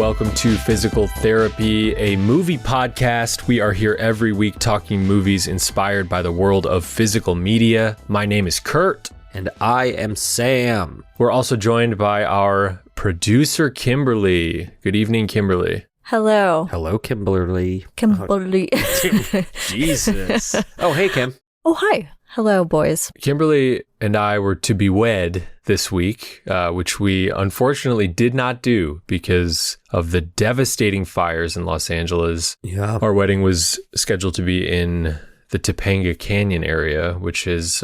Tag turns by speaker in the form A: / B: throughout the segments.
A: welcome to Physical Therapy, a movie podcast. We are here every week talking movies inspired by the world of physical media. My name is Kurt.
B: And I am Sam.
A: We're also joined by our producer, Kimberly. Good evening, Kimberly.
C: Hello.
B: Hello, Kimberly.
C: Kimberly.
B: Jesus. Oh, hey, Kim.
C: Oh, hi. Hello, boys.
A: Kimberly and I were to be wed this week, which we unfortunately did not do because of the devastating fires in Los Angeles.
B: Yeah.
A: Our wedding was scheduled to be in the Topanga Canyon area, which has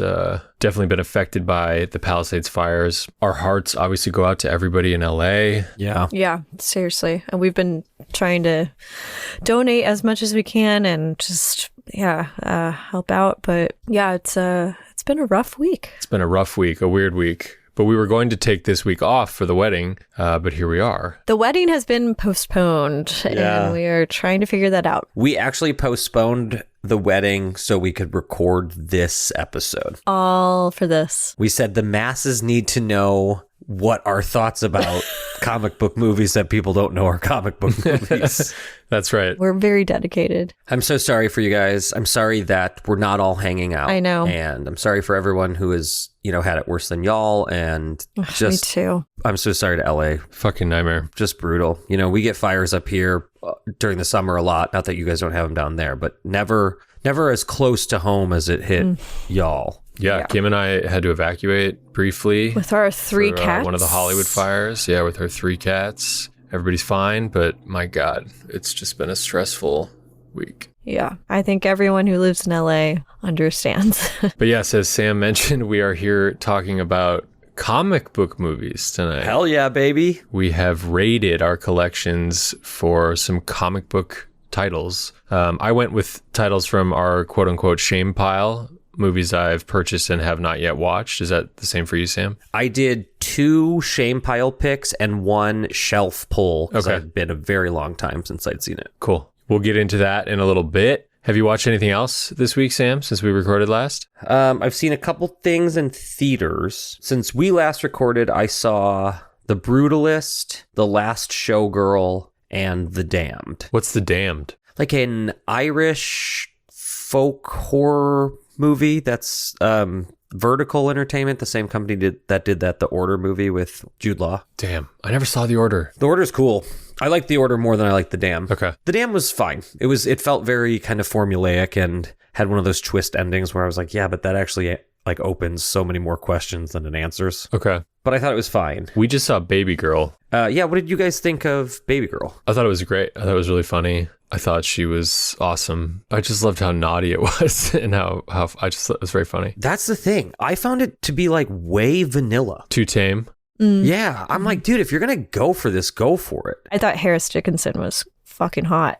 A: definitely been affected by the Palisades fires. Our hearts obviously go out to everybody in LA.
B: Yeah.
C: Yeah, seriously. And we've been trying to donate as much as we can and just, help out. But yeah, it's been a rough week.
A: It's been a rough week, a weird week. But we were going to take this week off for the wedding, but here we are.
C: The wedding has been postponed, and we are trying to figure that out.
B: We actually postponed the wedding so we could record this episode.
C: All for this.
B: We said the masses need to know what our thoughts about comic book movies that people don't know are comic book movies.
A: That's right.
C: We're very dedicated.
B: I'm so sorry for you guys. I'm sorry that we're not all hanging out.
C: I know.
B: And I'm sorry for everyone who has, had it worse than y'all. And
C: Me too.
B: I'm so sorry to LA.
A: Fucking nightmare.
B: Just brutal. We get fires up here during the summer a lot. Not that you guys don't have them down there, but never as close to home as it hit y'all.
A: Yeah, Kim and I had to evacuate briefly.
C: With our three cats.
A: One of the Hollywood fires. Yeah, with our 3 cats. Everybody's fine, but my God, it's just been a stressful week.
C: Yeah, I think everyone who lives in LA understands.
A: But yes, as Sam mentioned, we are here talking about comic book movies tonight.
B: Hell yeah, baby.
A: We have raided our collections for some comic book titles. I went with titles from our quote-unquote shame pile, movies I've purchased and have not yet watched. Is that the same for you, Sam?
B: I did 2 shame pile picks and 1 shelf pull because
A: Okay.
B: it's been a very long time since I'd seen it.
A: Cool. We'll get into that in a little bit. Have you watched anything else this week, Sam, since we recorded last?
B: I've seen a couple things in theaters. Since we last recorded, I saw The Brutalist, The Last Showgirl, and The Damned.
A: What's The Damned?
B: Like an Irish folk horror movie that's Vertical Entertainment, the same company that did The Order movie with Jude Law.
A: Damn, I never saw The Order.
B: The Order's cool. I like The Order more than I like The Dam.
A: Okay.
B: The Dam was fine. It felt very kind of formulaic and had one of those twist endings where I was like, yeah, but that actually like opens so many more questions than it answers.
A: Okay.
B: But I thought it was fine.
A: We just saw Baby Girl.
B: Yeah, what did you guys think of Baby Girl?
A: I thought it was great. I thought it was really funny. I thought she was awesome. I just loved how naughty it was and how I just thought it was very funny.
B: That's the thing. I found it to be like way vanilla.
A: Too tame.
B: Yeah, I'm like, dude, if you're going to go for this, go for it.
C: I thought Harris Dickinson was fucking hot.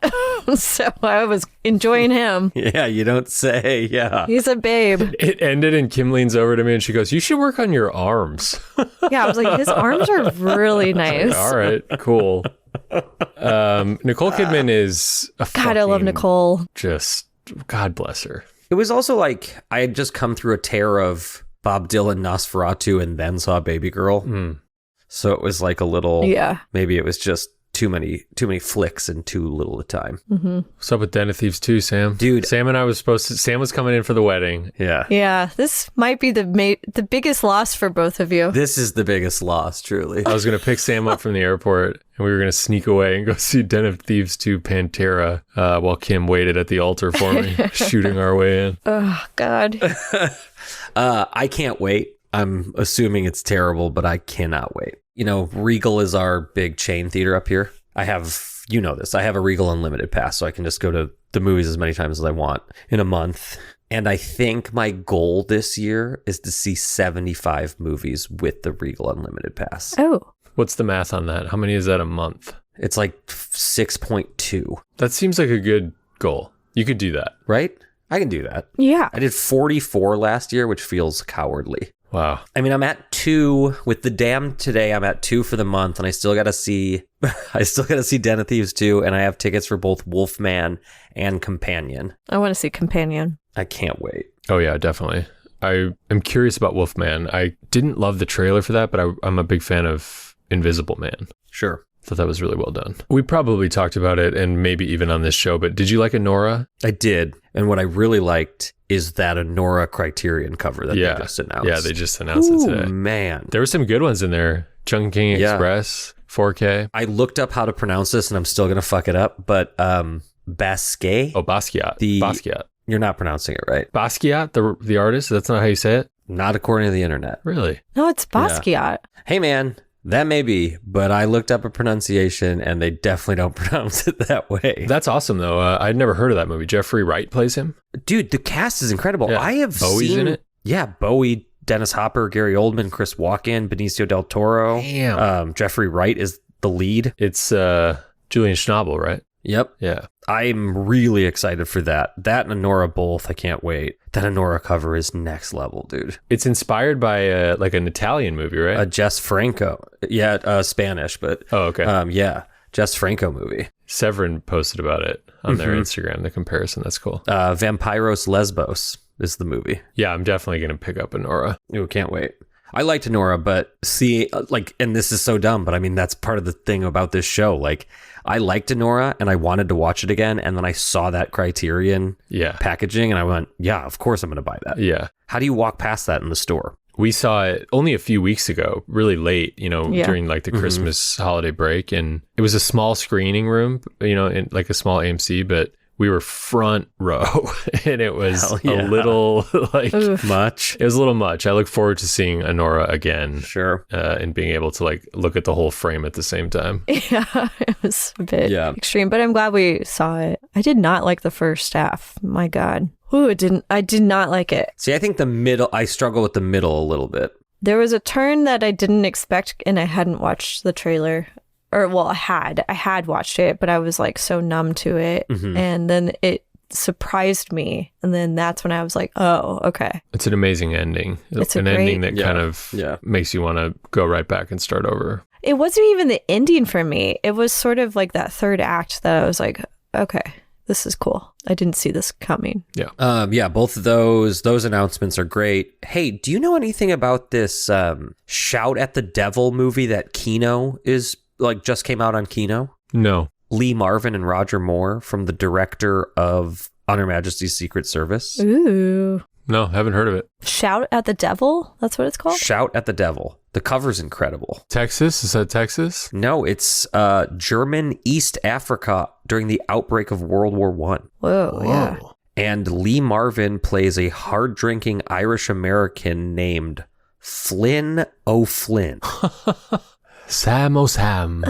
C: So I was enjoying him.
B: Yeah, you don't say. Yeah.
C: He's a babe.
A: It ended and Kim leans over to me and she goes, "You should work on your arms."
C: Yeah, I was like, his arms are really nice.
A: All right, cool. Nicole Kidman is a
C: God, I love Nicole.
A: Just, God bless her.
B: It was also like I had just come through a tear of Bob Dylan, Nosferatu, and then saw Baby Girl. So it was like a little, maybe it was just too many flicks and too little a time.
A: What's up with Den of Thieves 2, Sam?
B: Dude.
A: Sam and I was Sam was coming in for the wedding.
B: Yeah.
C: Yeah, this might be the biggest loss for both of you.
B: This is the biggest loss, truly.
A: I was going to pick Sam up from the airport and we were going to sneak away and go see Den of Thieves 2 Pantera while Kim waited at the altar for me, shooting our way in.
C: Oh, God.
B: I can't wait. I'm assuming it's terrible, but I cannot wait. Regal is our big chain theater up here. I have, this, I have a Regal Unlimited pass, so I can just go to the movies as many times as I want in a month. And I think my goal this year is to see 75 movies with the Regal Unlimited pass.
C: Oh.
A: What's the math on that? How many is that a month?
B: It's like 6.2.
A: That seems like a good goal. You could do that.
B: Right? I can do that.
C: Yeah.
B: I did 44 last year, which feels cowardly.
A: Wow.
B: I mean, I'm at 2 with The Damned today. I'm at 2 for the month, and I still got to see Den of Thieves 2, and I have tickets for both Wolfman and Companion.
C: I want to see Companion.
B: I can't wait.
A: Oh yeah, definitely. I am curious about Wolfman. I didn't love the trailer for that, but I'm a big fan of Invisible Man.
B: Sure.
A: Thought that was really well done. We probably talked about it and maybe even on this show, but did you like Anora?
B: I did. And what I really liked is that Anora Criterion cover that they just announced.
A: Yeah, they just announced it today.
B: Man.
A: There were some good ones in there. Chungking Express, 4K.
B: I looked up how to pronounce this and I'm still going to fuck it up, but Basquiat?
A: Oh, Basquiat. Basquiat.
B: You're not pronouncing it right.
A: Basquiat, the artist? That's not how you say it?
B: Not according to the internet.
A: Really?
C: No, it's Basquiat.
B: Yeah. Hey, man. That may be, but I looked up a pronunciation and they definitely don't pronounce it that way.
A: That's awesome, though. I'd never heard of that movie. Jeffrey Wright plays him.
B: Dude, the cast is incredible.
A: Yeah.
B: I have
A: Bowie's
B: seen
A: in it?
B: Yeah, Bowie, Dennis Hopper, Gary Oldman, Chris Walken, Benicio del Toro.
A: Damn.
B: Jeffrey Wright is the lead.
A: It's Julian Schnabel, right?
B: Yep.
A: Yeah.
B: I'm really excited for that. That and Anora both. I can't wait. That Anora cover is next level, dude.
A: It's inspired by like an Italian movie, right?
B: Jess Franco. Yeah, Spanish, but
A: oh, okay.
B: Yeah, Jess Franco movie.
A: Severin posted about it on their Instagram, the comparison. That's cool.
B: Vampiros Lesbos is the movie.
A: Yeah, I'm definitely going to pick up Anora.
B: Oh, can't wait. I liked Anora, but and this is so dumb, but I mean, that's part of the thing about this show. Like, I liked Anora and I wanted to watch it again. And then I saw that Criterion packaging and I went, yeah, of course I'm going to buy that.
A: Yeah.
B: How do you walk past that in the store?
A: We saw it only a few weeks ago, really late, during like the Christmas holiday break. And it was a small screening room, in like a small AMC, but we were front row and it was a little
B: much.
A: It was a little much. I look forward to seeing Anora again.
B: Sure.
A: And being able to like look at the whole frame at the same time.
C: Yeah, it was a bit extreme, but I'm glad we saw it. I did not like the first half. My God. Ooh, I did not like it.
B: See, I think I struggle with the middle a little bit.
C: There was a turn that I didn't expect and I hadn't watched the trailer. Or, well, I had watched it, but I was like so numb to it. Mm-hmm. And then it surprised me. And then that's when I was like, oh, okay.
A: It's an amazing ending. It's an ending that kind of makes you want to go right back and start over.
C: It wasn't even the ending for me. It was sort of like that third act that I was like, okay, this is cool. I didn't see this coming.
B: Yeah. Both of those announcements are great. Hey, do you know anything about this Shout at the Devil movie that Kino is just came out on Kino?
A: No.
B: Lee Marvin and Roger Moore from the director of On Her Majesty's Secret Service.
C: Ooh.
A: No, haven't heard of it.
C: Shout at the Devil? That's what it's called?
B: Shout at the Devil. The cover's incredible.
A: Texas? Is that Texas?
B: No, it's German East Africa during the outbreak of World War I.
C: Whoa, yeah.
B: And Lee Marvin plays a hard-drinking Irish-American named Flynn O'Flynn.
A: Sam O'Sam.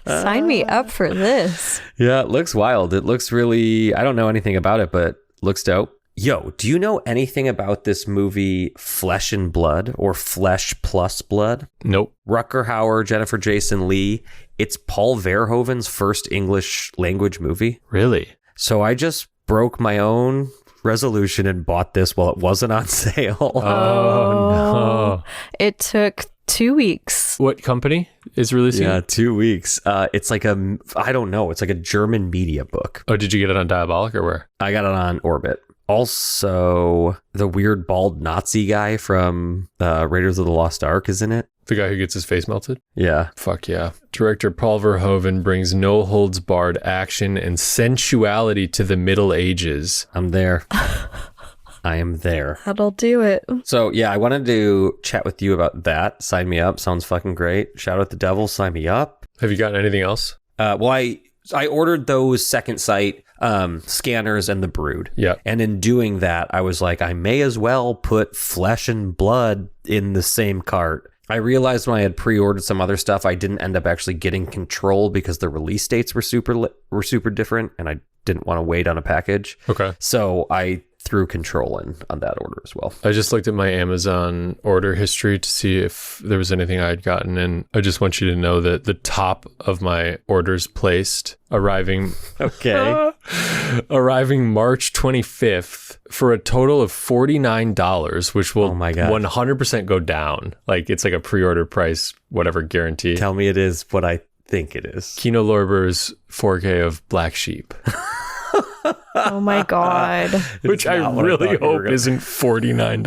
C: Sign me up for this.
B: Yeah, it looks wild. It looks really... I don't know anything about it, but looks dope. Yo, do you know anything about this movie Flesh and Blood or Flesh Plus Blood?
A: Nope.
B: Rutger Hauer, Jennifer Jason Leigh. It's Paul Verhoeven's first English language movie.
A: Really?
B: So I just broke my own resolution and bought this while it wasn't on sale.
A: Oh, no.
C: It took 2 weeks.
A: What company is releasing it?
B: Yeah, 2 weeks. It's like I don't know. It's like a German media book.
A: Oh, did you get it on Diabolic or where?
B: I got it on Orbit. Also, the weird bald Nazi guy from Raiders of the Lost Ark is in it.
A: The guy who gets his face melted?
B: Yeah.
A: Fuck yeah. Director Paul Verhoeven brings no-holds-barred action and sensuality to the Middle Ages.
B: I'm there. I am there.
C: That'll do it.
B: So, yeah, I wanted to chat with you about that. Sign me up. Sounds fucking great. Shout out the devil. Sign me up.
A: Have you gotten anything else?
B: Well, I ordered those Second Sight scanners and the Brood.
A: Yeah.
B: And in doing that, I was like, I may as well put Flesh and Blood in the same cart. I realized when I had pre-ordered some other stuff, I didn't end up actually getting Control because the release dates were super different, and I didn't want to wait on a package.
A: Okay.
B: So I threw Control in on that order as well.
A: I just looked at my Amazon order history to see if there was anything I had gotten, and I just want you to know that the top of my orders placed arriving March 25th for a total of $49, which will 100% go down. Like, it's like a pre-order price, whatever, guarantee.
B: Tell me it is what I think it is.
A: Kino Lorber's 4K of Black Sheep.
C: Oh my God.
A: Which I
B: not what I
A: really
B: thought you were
A: hope
B: gonna-
A: isn't $49.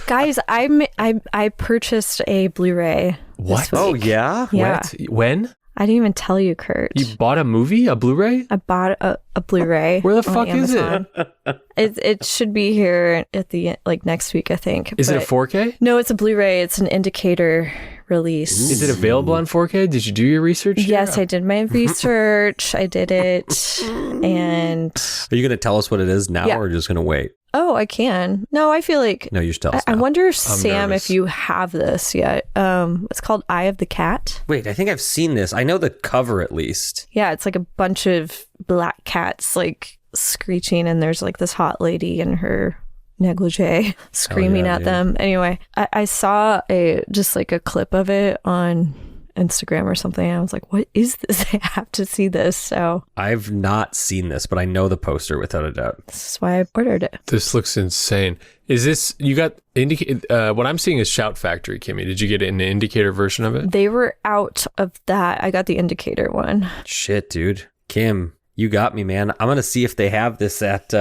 C: Guys, I purchased a Blu-ray.
A: What?
C: This week.
B: Oh, yeah?
C: Yeah.
A: What? When?
C: I didn't even tell you, Kurt.
A: You bought a movie? A Blu-ray?
C: I bought a Blu-ray.
A: Where the
C: on
A: fuck is it?
C: Amazon. It should be here at the next week, I think.
A: Is it a
C: But-
A: 4K?
C: No, it's a Blu-ray. It's an indicator release.
A: Is it available on 4K? Did you do your research? here?
C: Yes, I did my research. I did it. And
B: Are you going to tell us what it is now
C: Yeah.
B: or just going to wait?
C: I can. No, I feel like
B: No, you should tell us
C: I
B: now.
C: wonder, Sam,
A: nervous.
C: if you have this yet. It's called Eye of the Cat.
B: Wait, I think I've seen this. I know the cover at least.
C: Yeah, it's like a bunch of black cats like screeching, and there's like this hot lady in her negligee screaming at
B: dude.
C: them. Anyway, I saw just like a clip of it on Instagram or something, and I was like, what is this? I have to see this. So
B: I've not seen this, but I know the poster without a doubt.
C: this is why I ordered it.
A: This looks insane. Is this, you got, what I'm seeing is Shout Factory, Kimmy. Did you get an indicator version of it?
C: They were out of that. I got the indicator one.
B: Shit, dude. Kim, you got me, man. I'm going to see if they have this at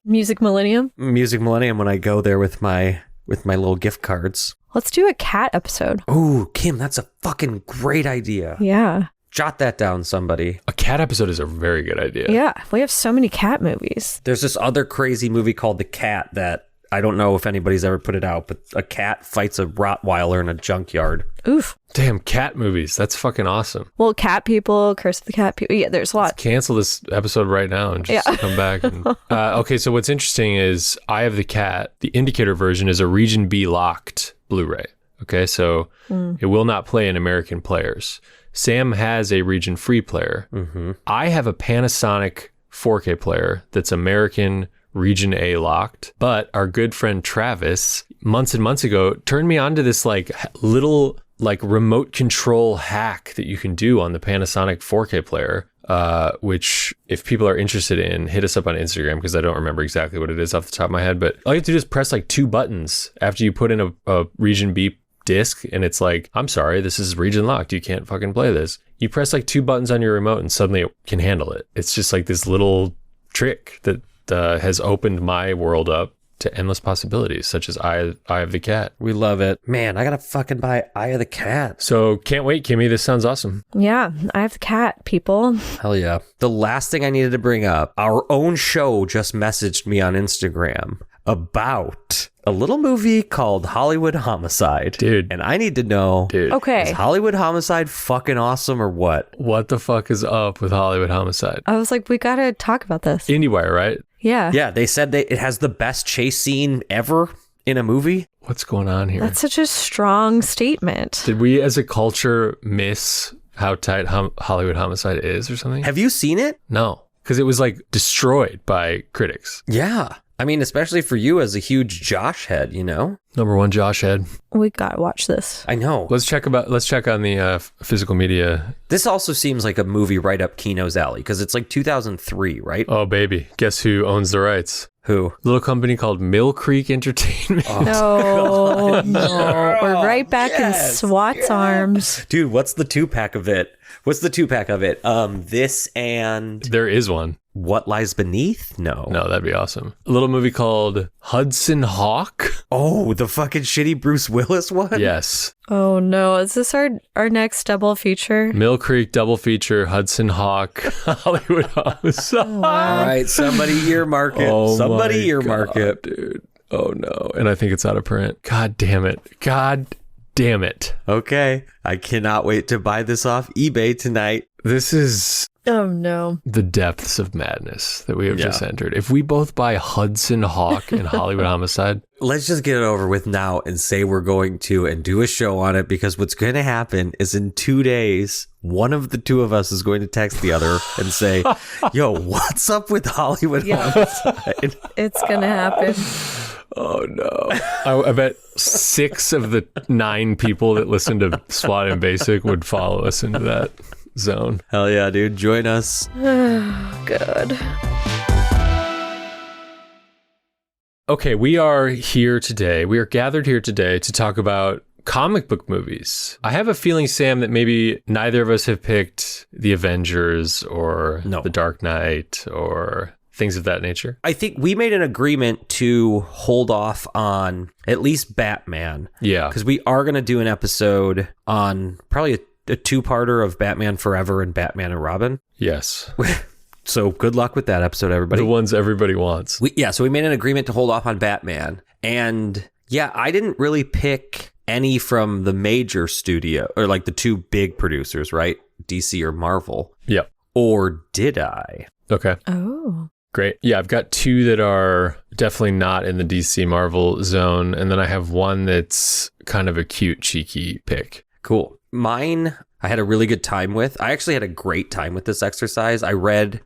C: Music Millennium.
B: Music Millennium when I go there with my little gift cards.
C: Let's do a cat episode.
B: Oh, Kim, that's a fucking great idea.
C: Yeah.
B: Jot that down, somebody.
A: A cat episode is a very good idea.
C: Yeah. We have so many cat movies.
B: There's this other crazy movie called The Cat that I don't know if anybody's ever put it out, but a cat fights a Rottweiler in a junkyard.
C: Oof.
A: Damn, cat movies. That's fucking awesome.
C: Well, Cat People, Curse of the Cat People. Yeah, there's a lot.
A: Cancel this episode right now and just come back. And, okay, so what's interesting is Eye of the Cat, the indicator version, is a Region B locked Blu-ray. Okay, so it will not play in American players. Sam has a region free player.
B: Mm-hmm.
A: I have a Panasonic 4K player that's American region A locked, but our good friend Travis months and months ago turned me on to this like little like remote control hack that you can do on the Panasonic 4K player. Which if people are interested in, hit us up on Instagram because I don't remember exactly what it is off the top of my head, but all you have to do is press like 2 buttons after you put in a region B disc and it's like, I'm sorry, this is region locked. You can't fucking play this. You press like 2 buttons on your remote and suddenly it can handle it. It's just like this little trick that has opened my world up to endless possibilities, such as Eye of the Cat.
B: We love it. Man, I gotta fucking buy Eye of the Cat.
A: So can't wait, Kimmy. This sounds awesome.
C: Yeah, I have the cat, people.
B: Hell yeah. The last thing I needed to bring up, our own show just messaged me on Instagram about a little movie called Hollywood Homicide.
A: Dude.
B: And I need to know,
A: Dude,
C: Okay.
B: is Hollywood Homicide fucking awesome or what?
A: what the fuck is up with Hollywood Homicide?
C: I was like, we got to talk about this.
A: IndieWire, right?
C: Yeah.
B: Yeah, they said that it has the best chase scene ever in a movie.
A: What's going on here?
C: That's such a strong statement.
A: Did we as a culture miss how tight Hollywood Homicide is or something?
B: Have you seen it?
A: No, because it was like destroyed by critics.
B: Yeah. I mean, especially for you as a huge Josh head, you know?
A: Number one, Josh Head.
C: We got to watch this.
B: I know.
A: Let's check on the physical media.
B: This also seems like a movie right up Kino's alley because it's like 2003, right?
A: Oh baby, guess who owns the rights?
B: Who?
A: Little company called Mill Creek Entertainment.
C: No, no. We're right back in SWAT's arms.
B: Dude, what's the 2-pack of it? This and
A: There is one.
B: What Lies Beneath? No.
A: No, that'd be awesome. A little movie called Hudson Hawk.
B: Oh, the fucking shitty Bruce Willis one?
A: Yes.
C: Oh no, is this our next double feature?
A: Mill Creek double feature, Hudson Hawk, Hollywood Homicide.
B: All right, somebody earmark it.
A: Oh
B: Somebody
A: my
B: earmark
A: God,
B: it.
A: dude. Oh no. And I think it's out of print. God damn it. God damn it.
B: Okay, I cannot wait to buy this off eBay tonight.
A: This is
C: Oh no.
A: the depths of madness that we have
B: Yeah.
A: just entered. If we both buy Hudson Hawk and Hollywood Homicide,
B: Let's just get it over with now and say we're going to and do a show on it because what's going to happen is in 2 days, one of the two of us is going to text the other and say, yo, what's up with Hollywood Homicide?
C: It's going to happen.
A: oh no. I bet 6 of the 9 people that listen to SWAT and Basic would follow us into that zone.
B: Hell yeah, dude. Join us.
C: Good.
A: Okay, we are gathered here today to talk about comic book movies. I have a feeling, Sam, that maybe neither of us have picked The Avengers or The Dark Knight or things of that nature.
B: I think we made an agreement to hold off on at least Batman.
A: Yeah.
B: Because we are going to do an episode on probably a two-parter of Batman Forever and Batman and Robin.
A: Yes.
B: So good luck with that episode, everybody.
A: The ones everybody wants.
B: So we made an agreement to hold off on Batman. And yeah, I didn't really pick any from the major studio or like the two big producers, right? DC or Marvel.
A: Yep.
B: Or did I?
A: Okay.
C: Oh.
A: Great. Yeah, I've got two that are definitely not in the DC Marvel zone. And then I have one that's kind of a cute, cheeky pick.
B: Cool. Mine, I had a really good time with. I actually had a great time with this exercise. I went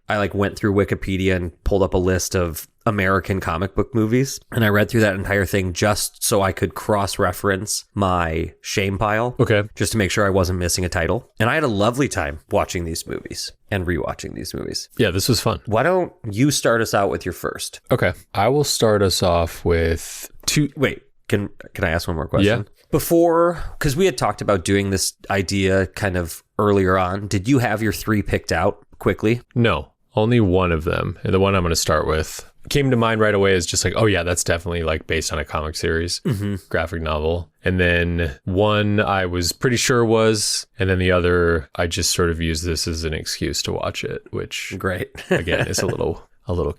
B: through Wikipedia and pulled up a list of American comic book movies. And I read through that entire thing just so I could cross-reference my shame pile.
A: Okay.
B: Just to make sure I wasn't missing a title. And I had a lovely time watching these movies and rewatching these movies.
A: Yeah, this was fun.
B: Why don't you start us out with your first?
A: Okay. I will start us off with two.
B: Wait, can I ask one more question?
A: Yeah.
B: Before, because we had talked about doing this idea kind of earlier on, did you have your three picked out quickly?
A: No, only one of them. And the one I'm going to start with came to mind right away is just like, oh yeah, that's definitely like based on a comic series, graphic novel. And then one I was pretty sure was, and then the other, I just sort of used this as an excuse to watch it, which
B: great.
A: Again, is a little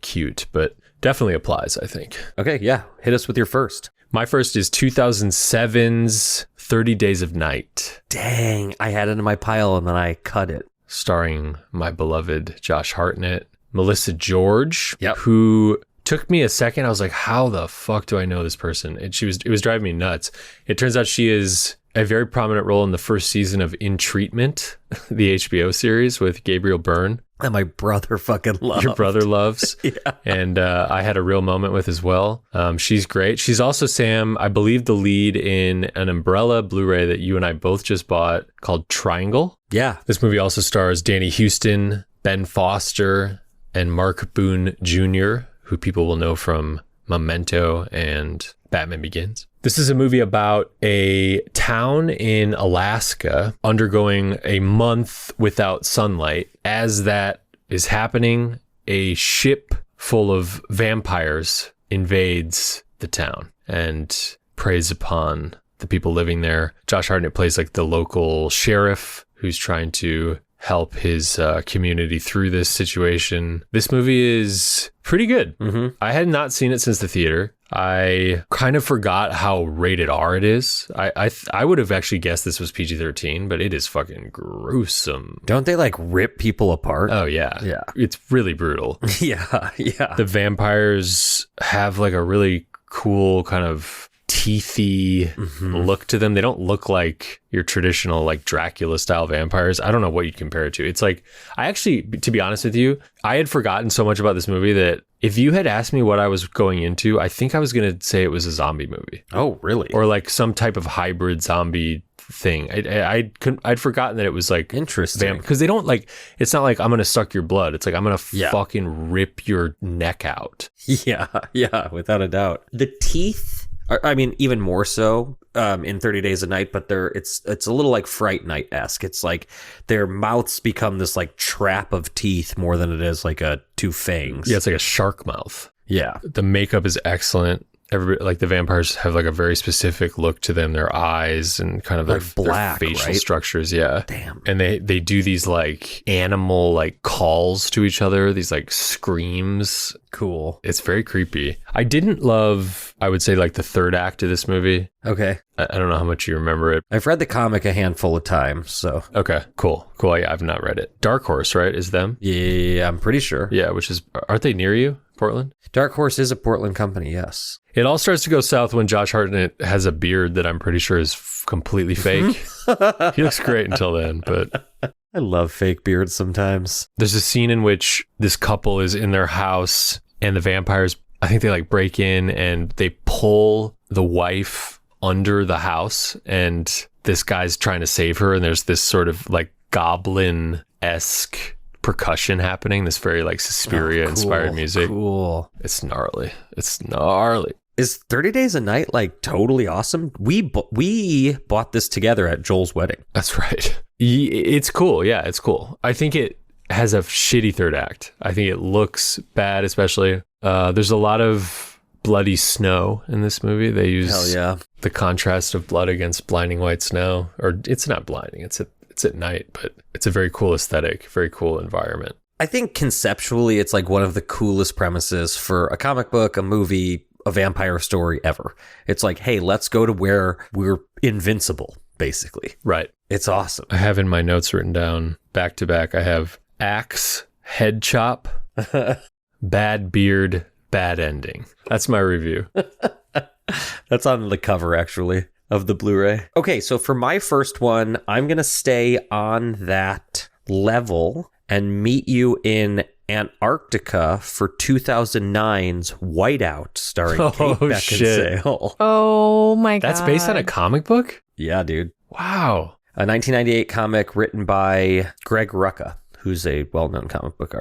A: cute, but definitely applies, I think.
B: Okay, yeah. Hit us with your first.
A: My first is 2007's 30 Days of Night.
B: Dang, I had it in my pile and then I cut it.
A: Starring my beloved Josh Hartnett, Melissa George,
B: Yep.
A: who took me a second. I was like, how the fuck do I know this person? And it was driving me nuts. It turns out she is a very prominent role in the first season of In Treatment, the HBO series with Gabriel Byrne.
B: That my brother fucking loves.
A: Your brother loves.
B: Yeah.
A: And I had a real moment with as well. She's great. She's also, Sam, I believe, the lead in an Umbrella Blu-ray that you and I both just bought called Triangle.
B: Yeah.
A: This movie also stars Danny Houston, Ben Foster, and Mark Boone Jr., who people will know from Memento and Batman Begins. This is a movie about a town in Alaska undergoing a month without sunlight. As that is happening, a ship full of vampires invades the town and preys upon the people living there. Josh Hartnett plays like the local sheriff who's trying to help his community through this situation. This movie is pretty good. Mm-hmm. I had not seen it since the theater. I kind of forgot how rated R it is. I would have actually guessed this was PG-13, but it is fucking gruesome.
B: Don't they like rip people apart?
A: Oh, yeah.
B: Yeah.
A: It's really brutal.
B: Yeah.
A: The vampires have like a really cool kind of teethy look to them. They don't look like your traditional like Dracula style vampires. I don't know what you'd compare it to. It's like, I actually, to be honest with you, I had forgotten so much about this movie that if you had asked me what I was going into, I think I was going to say it was a zombie movie.
B: Oh, really?
A: Or like some type of hybrid zombie thing. I'd forgotten that it was like
B: interesting
A: because they don't like, it's not like I'm gonna suck your blood. It's like I'm gonna fucking rip your neck out.
B: Yeah, without a doubt. The teeth, I mean, even more so in 30 Days a Night, but it's a little like Fright Night-esque. It's like their mouths become this like trap of teeth more than it is like two fangs.
A: Yeah, it's like a shark mouth.
B: Yeah.
A: The makeup is excellent. Everybody, like the vampires have like a very specific look to them, their eyes and kind of
B: like
A: their
B: black,
A: facial
B: right?
A: structures. Yeah.
B: Damn.
A: And they do these like animal like calls to each other, these like screams.
B: Cool.
A: It's very creepy. I didn't love, I would say, like the third act of this movie.
B: Okay.
A: I don't know how much you remember it.
B: I've read the comic a handful of times, so.
A: Okay, cool. Yeah, I've not read it. Dark Horse, right? Is them?
B: Yeah, I'm pretty sure.
A: Yeah, which is, aren't they near you, Portland?
B: Dark Horse is a Portland company, yes.
A: It all starts to go south when Josh Hartnett has a beard that I'm pretty sure is completely fake. He looks great until then, but...
B: I love fake beards sometimes.
A: There's a scene in which this couple is in their house and the vampires, I think they like break in and they pull the wife under the house and this guy's trying to save her and there's this sort of like goblin-esque percussion happening, this very like Suspiria inspired music.
B: Cool.
A: It's gnarly.
B: Is 30 Days a Night like totally awesome? We bought this together at Joel's wedding.
A: That's right. It's cool. Yeah, it's cool. I think it has a shitty third act. I think it looks bad, especially. There's a lot of bloody snow in this movie. They use the contrast of blood against blinding white snow. Or it's not blinding. It's at night, but it's a very cool aesthetic, very cool environment.
B: I think conceptually it's like one of the coolest premises for a comic book, a movie, a vampire story ever. It's like, hey, let's go to where we're invincible, basically.
A: Right.
B: It's awesome.
A: I have in my notes written down back to back. I have axe, head chop, bad beard, bad ending. That's my review.
B: That's on the cover, actually, of the Blu-ray. Okay, so for my first one, I'm going to stay on that level and meet you in Antarctica for 2009's Whiteout, starring Kate Beckinsale.
C: Oh my God.
A: That's based on a comic book?
B: Yeah, dude.
A: Wow.
B: A 1998 comic written by Greg Rucka, who's a well-known comic book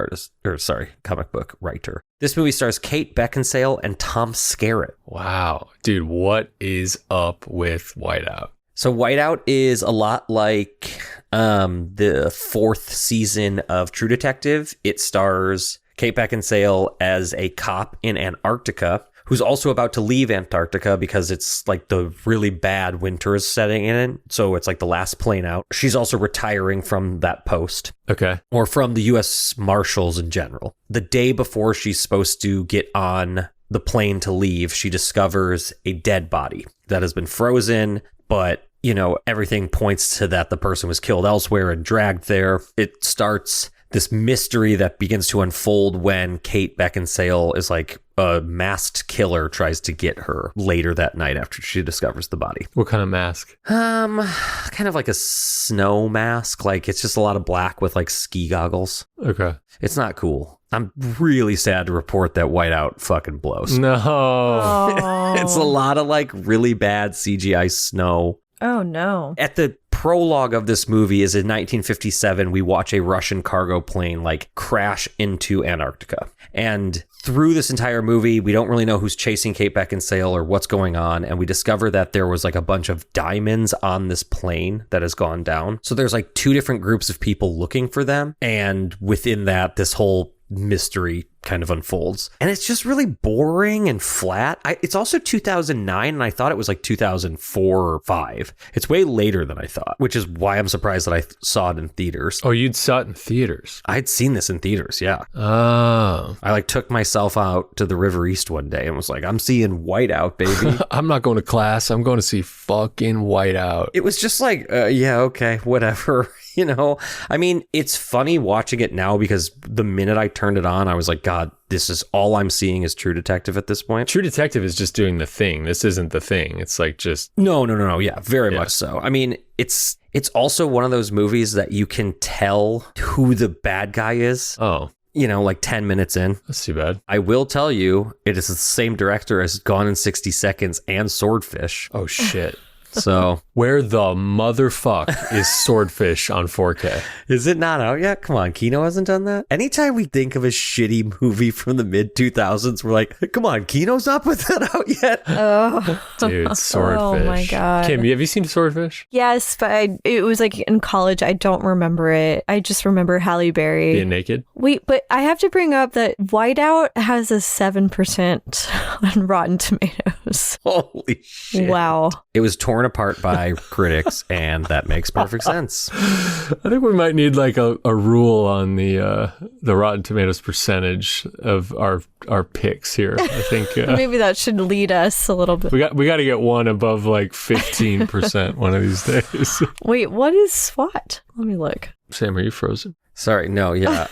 B: writer. This movie stars Kate Beckinsale and Tom Skerritt.
A: Wow. Dude, what is up with Whiteout?
B: So Whiteout is a lot like the fourth season of True Detective. It stars Kate Beckinsale as a cop in Antarctica who's also about to leave Antarctica because it's like the really bad winter is setting in. So it's like the last plane out. She's also retiring from that post.
A: Okay.
B: Or from the U.S. Marshals in general. The day before she's supposed to get on the plane to leave, she discovers a dead body that has been frozen, but you know, everything points to that the person was killed elsewhere and dragged there. It starts this mystery that begins to unfold when Kate Beckinsale is like a masked killer tries to get her later that night after she discovers the body.
A: What kind of mask?
B: Kind of like a snow mask. Like it's just a lot of black with like ski goggles.
A: Okay.
B: It's not cool. I'm really sad to report that Whiteout fucking blows.
A: No.
C: Oh.
B: It's a lot of like really bad CGI snow.
C: Oh, no.
B: At the prologue of this movie is in 1957, we watch a Russian cargo plane like crash into Antarctica. And through this entire movie, we don't really know who's chasing Kate Beckinsale or what's going on. And we discover that there was like a bunch of diamonds on this plane that has gone down. So there's like two different groups of people looking for them. And within that, this whole mystery kind of unfolds, and it's just really boring and flat. It's also 2009, and I thought it was like 2004 or 5. It's way later than I thought, which is why I'm surprised that I saw it in theaters.
A: Oh, you'd saw it in theaters?
B: I'd seen this in theaters, yeah.
A: Oh.
B: I like took myself out to the River East one day and was like, I'm seeing Whiteout, baby.
A: I'm not going to class. I'm going to see fucking Whiteout.
B: It was just like, yeah, okay, whatever. You know, I mean, it's funny watching it now because the minute I turned it on, I was like, God, this is all I'm seeing is True Detective at this point.
A: True Detective is just doing the thing. This isn't the thing. It's like just...
B: No. Yeah, very much so. I mean, it's also one of those movies that you can tell who the bad guy is.
A: Oh.
B: You know, like 10 minutes in.
A: That's too bad.
B: I will tell you, it is the same director as Gone in 60 Seconds and Swordfish.
A: Oh, shit.
B: So
A: where the motherfuck is Swordfish on 4K?
B: Is it not out yet? Come on, Kino hasn't done that. Anytime we think of a shitty movie from the mid 2000s, we're like, come on, Kino's not put that out yet.
C: Oh,
A: dude, Swordfish.
C: Oh my God.
A: Kim, have you seen Swordfish?
C: Yes, but it was like in college. I don't remember it. I just remember Halle Berry
A: being naked.
C: Wait, but I have to bring up that Whiteout has a 7% on Rotten Tomatoes.
B: Holy shit.
C: Wow.
B: It was torn apart by critics, and that makes perfect sense.
A: I think we might need like a rule on the Rotten Tomatoes percentage of our picks here. I think
C: maybe that should lead us a little bit.
A: We got to get one above like 15% one of these days.
C: Wait, what is SWAT? Let me look.
A: Sam, are you frozen?
B: Sorry, no, yeah.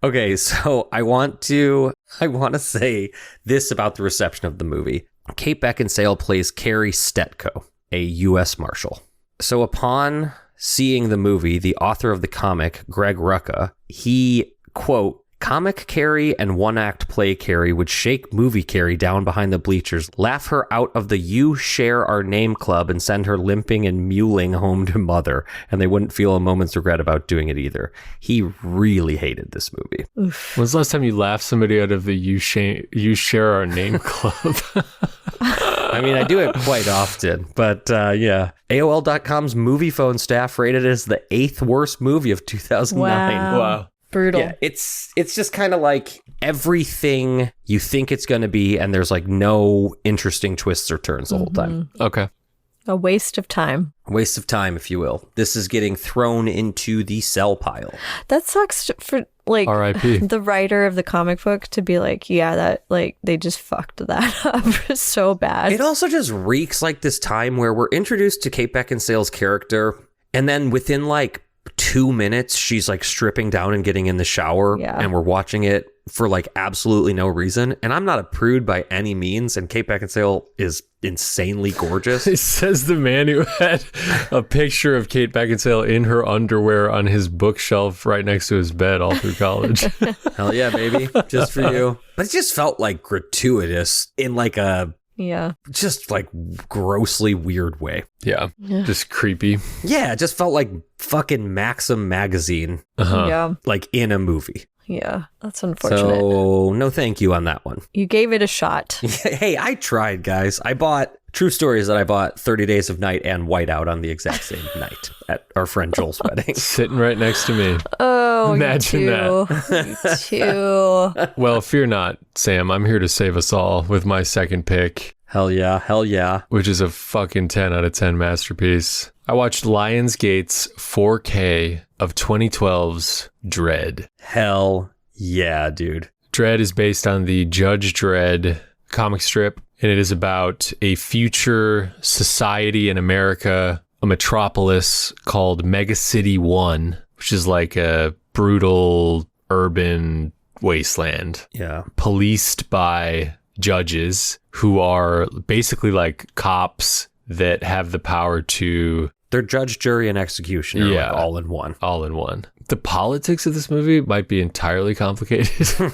B: Okay, so I want to say this about the reception of the movie. Kate Beckinsale plays Carrie Stetko, a U.S. Marshal. So upon seeing the movie, the author of the comic, Greg Rucka, he, quote, Comic Carrie and one-act play Carrie would shake movie Carrie down behind the bleachers, laugh her out of the You Share Our Name club, and send her limping and mewling home to mother, and they wouldn't feel a moment's regret about doing it either. He really hated this movie.
C: Oof.
A: When's the last time you laughed somebody out of the You Share Our Name club?
B: I mean, I do it quite often, but yeah. AOL.com's movie phone staff rated it as the 8th worst movie of 2009.
A: Wow.
C: Brutal.
B: Yeah, it's just kind of like everything you think it's going to be, and there's like no interesting twists or turns the whole time.
A: Okay.
C: A waste of time.
B: Waste of time, if you will. This is getting thrown into the sell pile.
C: That sucks for like
A: R.I.P.
C: the writer of the comic book to be like, yeah, that like they just fucked that up so bad.
B: It also just reeks like this time where we're introduced to Kate Beckinsale's character, and then within like 2 minutes, she's like stripping down and getting in the shower, and we're watching it for like absolutely no reason. And I'm not a prude by any means, and Kate Beckinsale is insanely gorgeous.
A: It says the man who had a picture of Kate Beckinsale in her underwear on his bookshelf right next to his bed all through college.
B: Hell yeah, baby. Just for you. But it just felt like gratuitous in like a just like grossly weird way.
A: Yeah. Just creepy.
B: Yeah, it just felt like fucking Maxim magazine.
C: Yeah.
B: Like in a movie.
C: Yeah. That's unfortunate.
B: So no thank you on that one.
C: You gave it a shot.
B: Hey, I tried, guys. I bought true stories that I bought 30 Days of Night and Whiteout on the exact same night at our friend Joel's wedding.
A: Sitting right next to me.
C: Oh,
A: imagine
C: that. You too.
A: Well, fear not, Sam. I'm here to save us all with my second pick.
B: Hell yeah. Hell yeah.
A: Which is a fucking 10 out of 10 masterpiece. I watched Lionsgate's 4K of 2012's Dredd.
B: Hell yeah, dude.
A: Dredd is based on the Judge Dredd comic strip, and it is about a future society in America, a metropolis called Mega City 1, which is like a brutal urban wasteland.
B: Yeah.
A: Policed by judges who are basically like cops that have the power to...
B: They're judge, jury, and executioner, like all in one.
A: All in one. The politics of this movie might be entirely complicated,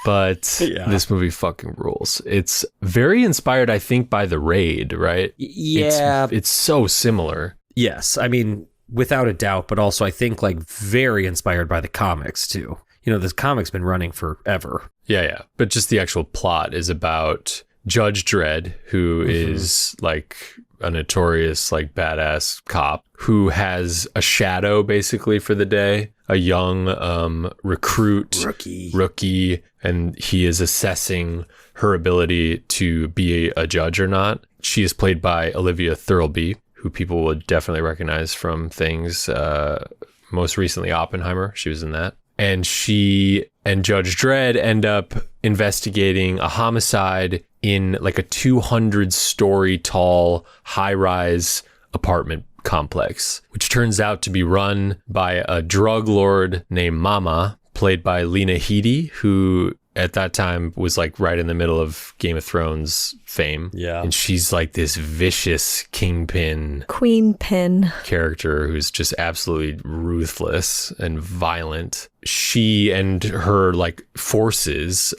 A: but this movie fucking rules. It's very inspired, I think, by The Raid, right?
B: Yeah.
A: It's so similar.
B: Yes. I mean, without a doubt, but also I think like very inspired by the comics too. You know, this comic's been running forever.
A: Yeah. But just the actual plot is about Judge Dredd, who is like a notorious like badass cop who has a shadow basically for the day, a young rookie, and he is assessing her ability to be a judge or not. She is played by Olivia Thirlby, who people would definitely recognize from things, most recently Oppenheimer. She was in that. And she and Judge Dredd end up investigating a homicide in like a 200-story tall high-rise apartment complex, which turns out to be run by a drug lord named Mama, played by Lena Headey, who at that time was like right in the middle of Game of Thrones fame. Yeah. And she's like this vicious queen pin character who's just absolutely ruthless and violent. She and her like forces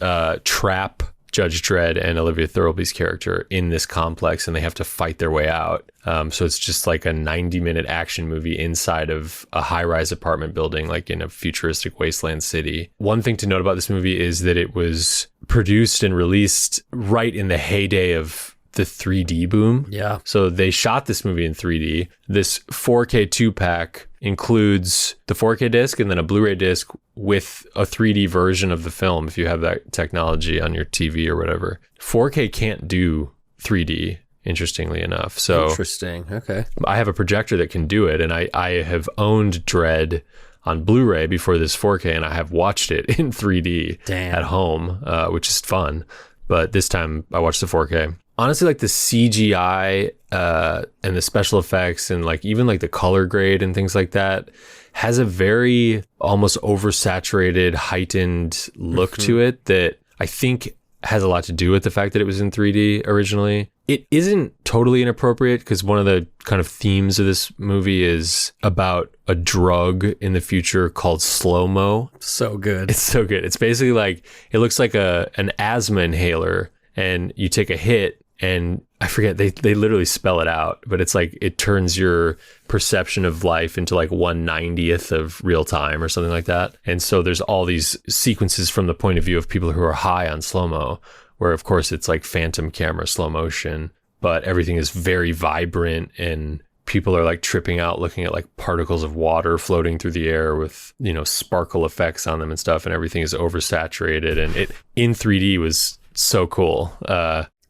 A: trap Judge Dredd and Olivia Thirlby's character in this complex, and they have to fight their way out. So it's just like a 90-minute action movie inside of a high-rise apartment building, like in a futuristic wasteland city. One thing to note about this movie is that it was produced and released right in the heyday of the 3D boom.
B: Yeah.
A: So they shot this movie in 3D. This 4K 2-pack includes the 4K disc and then a Blu-ray disc with a 3D version of the film if you have that technology on your TV or whatever. 4K can't do 3D, interestingly enough. So
B: interesting. Okay.
A: I have a projector that can do it, and I have owned Dredd on Blu-ray before this 4K, and I have watched it in 3D at home, which is fun. But this time I watched the 4K. Honestly, like the CGI and the special effects and like even like the color grade and things like that has a very almost oversaturated, heightened look to it that I think has a lot to do with the fact that it was in 3D originally. It isn't totally inappropriate because one of the kind of themes of this movie is about a drug in the future called slow-mo.
B: So good.
A: It's so good. It's basically like, it looks like an asthma inhaler, and you take a hit, and I forget, they literally spell it out, but it's like it turns your perception of life into like 1/90th of real time or something like that. And so there's all these sequences from the point of view of people who are high on slow-mo, where of course it's like phantom camera slow motion, but everything is very vibrant and people are like tripping out looking at like particles of water floating through the air with, you know, sparkle effects on them and stuff, and everything is oversaturated, and it in 3D was so cool.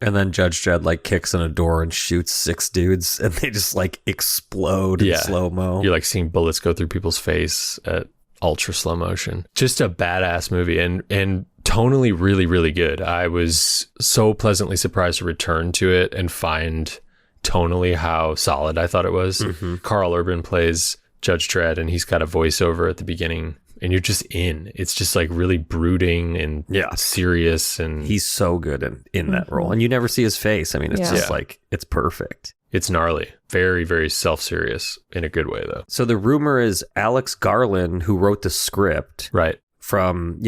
B: And then Judge Dredd like kicks in a door and shoots 6 dudes, and they just like explode in slow-mo.
A: You're like seeing bullets go through people's face at ultra slow motion. Just a badass movie, and tonally really, really good. I was so pleasantly surprised to return to it and find tonally how solid I thought it was.
B: Mm-hmm.
A: Carl Urban plays Judge Dredd, and he's got a voiceover at the beginning, and you're just in. It's just like really brooding and serious, and
B: he's so good in that role, and you never see his face. I mean, it's just like, it's perfect.
A: It's gnarly. Very, very self-serious in a good way, though.
B: So the rumor is Alex Garland, who wrote the script,
A: right,
B: from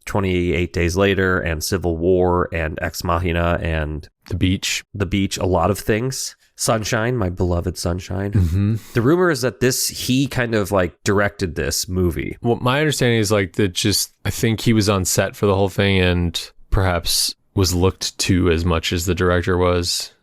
B: 28 Days Later and Civil War and Ex Machina and
A: The Beach,
B: a lot of things. Sunshine, my beloved Sunshine.
A: Mm-hmm.
B: The rumor is that he kind of like directed this movie.
A: Well, my understanding is like that I think he was on set for the whole thing and perhaps was looked to as much as the director was.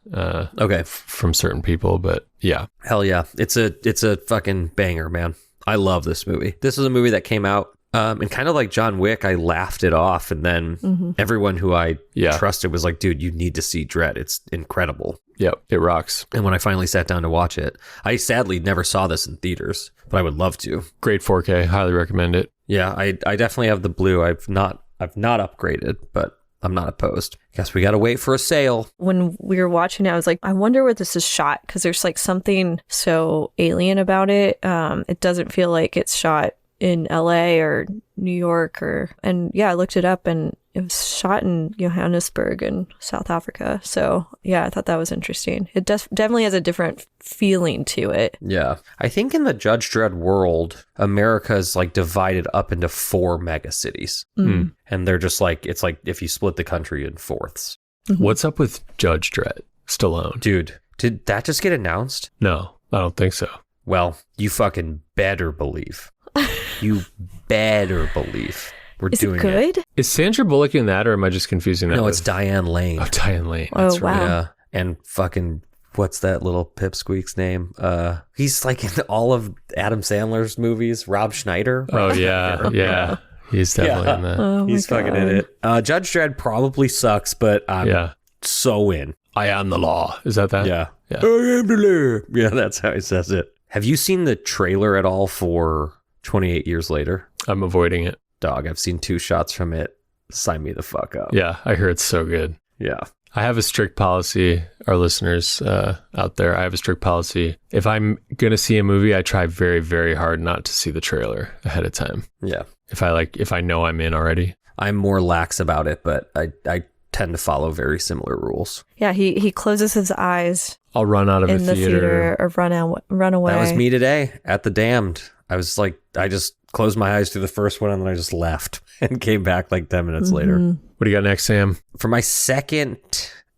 A: From certain people, but yeah.
B: Hell yeah. It's a fucking banger, man. I love this movie. This is a movie that came out and kind of like John Wick, I laughed it off, and then everyone who I trusted was like, dude, you need to see Dredd. It's incredible.
A: Yep, it rocks.
B: And when I finally sat down to watch it, I sadly never saw this in theaters, but I would love to.
A: Great 4K, highly recommend it.
B: Yeah, I definitely have the blue. I've not upgraded, but I'm not opposed. Guess we got to wait for a sale.
C: When we were watching it, I was like, I wonder where this is shot, because there's like something so alien about it. It doesn't feel like it's shot in LA or New York and I looked it up, and it was shot in Johannesburg in South Africa. So yeah, I thought that was interesting. It definitely has a different feeling to it.
B: Yeah. I think in the Judge Dredd world, America is like divided up into 4 mega cities.
C: Mm.
B: And they're just like, it's like if you split the country in fourths.
C: Mm-hmm.
A: What's up with Judge Dredd? Stallone.
B: Dude, did that just get announced?
A: No, I don't think so.
B: Well, you fucking better believe. You better believe we're doing it.
C: Is it good?
A: Is Sandra Bullock in that, or am I just confusing that?
B: No, it's Diane Lane.
A: Oh, Diane Lane.
C: Oh, wow.
B: Yeah. And fucking, what's that little pipsqueak's name? He's like in all of Adam Sandler's movies. Rob Schneider.
A: Oh, yeah. Yeah. He's definitely in that.
C: Oh,
B: he's fucking in it. Judge Dredd probably sucks, but I'm so in.
A: I am the law. Is that?
B: Yeah.
A: Yeah.
B: I am the law. Yeah, that's how he says it. Have you seen the trailer at all for 28 Years Later?
A: I'm avoiding it.
B: Dog, I've seen 2 shots from it. Sign me the fuck up.
A: Yeah, I hear it's so good.
B: Yeah.
A: I have a strict policy, our listeners out there, I have a strict policy. If I'm going to see a movie, I try very, very hard not to see the trailer ahead of time.
B: Yeah.
A: If I know I'm in already.
B: I'm more lax about it, but I tend to follow very similar rules.
C: Yeah, he closes his eyes.
A: I'll run out of
C: in
A: a
C: the theater or run away.
B: That was me today at The Damned. I was like, I just closed my eyes through the first one and then I just left and came back like 10 minutes later.
A: What do you got next, Sam?
B: For my second